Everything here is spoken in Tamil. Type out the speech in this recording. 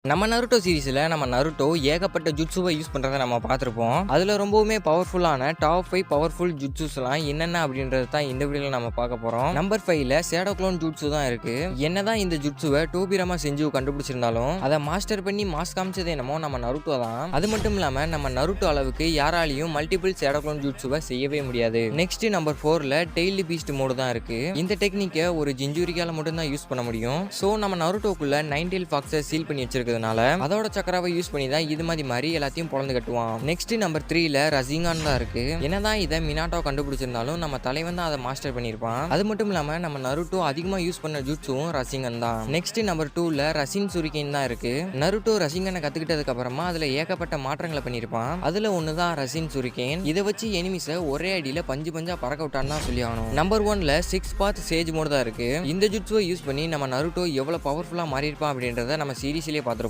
நம்ம நருட்டோ சீரிஸ்ல நம்ம நருட்டோ ஏகப்பட்ட ஜுட்சுவை யூஸ் பண்றதை நம்ம பார்த்திருப்போம். அதுல ரொம்பவுமே பவர்ஃபுல்லான டாப் 5 பவர்ஃபுல் ஜுட்சுஸ்லாம் என்னென்ன அப்படின்றது தான் இந்த வீடியோல நம்ம பார்க்க போறோம். நம்பர் 5ல ஷேடோ க்ளோன் ஜுட்சு தான் இருக்கு. என்னதான் இந்த ஜுட்சுவை டோபிராமா செஞ்சு கண்டுபிடிச்சிருந்தாலும் அதை மாஸ்டர் பண்ணி மாஸ் காமிச்சது என்னமோ நம்ம நருட்டோ தான். அது மட்டும் இல்லாம நம்ம நருட்டோ அளவுக்கு யாராலையும் மல்டிபிள் ஷேடோ க்ளோன் ஜுட்சுவை செய்யவே முடியாது. நெக்ஸ்ட் நம்பர் 4ல டெய்லி பீஸ்ட் மோடு தான் இருக்கு. இந்த டெக்னிக்கை ஒரு ஜிஞ்சுரிக்கால மட்டும் தான் யூஸ் பண்ண முடியும். சோ நம்ம நருட்டோக்குள்ள 9 டெயில் ஃபாக்ஸை சீல் பண்ணி வச்சிருக்க அதோட சக்கராவை யூஸ் பண்ணி தான் இது மாதிரி எல்லாத்தையும் பொளந்து கட்டுவான். நெக்ஸ்ட் நம்பர் 3ல ரசிங்கான் தான் இருக்கு. என்னதான் இதை மினாட்டோ கண்டுபிடிச்சிருந்தாலும் நம்ம தலைவன் தான் அதை மாஸ்டர் பண்ணிருப்பான். அது மட்டும் இல்லாம நம்ம நருட்டோ அதிகமா யூஸ் பண்ண ஜுட்சுவும் ரசிங்கன் தான். நெக்ஸ்ட் நம்பர் 2ல ரசின் சுரிகேன் தான் இருக்கு. நருட்டோ ரசிங்கனை கத்துக்கிட்டதுக்கு அப்புறமா அதுல ஏகப்பட்ட மாற்றங்களை பண்ணிருப்பான். அதுல ஒண்ணுதான் ரசின் சுரிகேன். இதை வச்சு எனிமிஸை ஒரே அடியில பஞ்சு பஞ்சா பறக்க விட்டான்னு தான் சொல்லி ஆகணும். நம்பர் 1ல 6 பாத் சேஜ் மோடு தான் இருக்கு. இந்த ஜுட்சுவை யூஸ் பண்ணி நம்ம நருட்டோ எவ்வளவு பவர்ஃபுல்லா மாறி இருப்பான் அப்படின்றத நம்ம சீரிஸ்லயே பார்த்து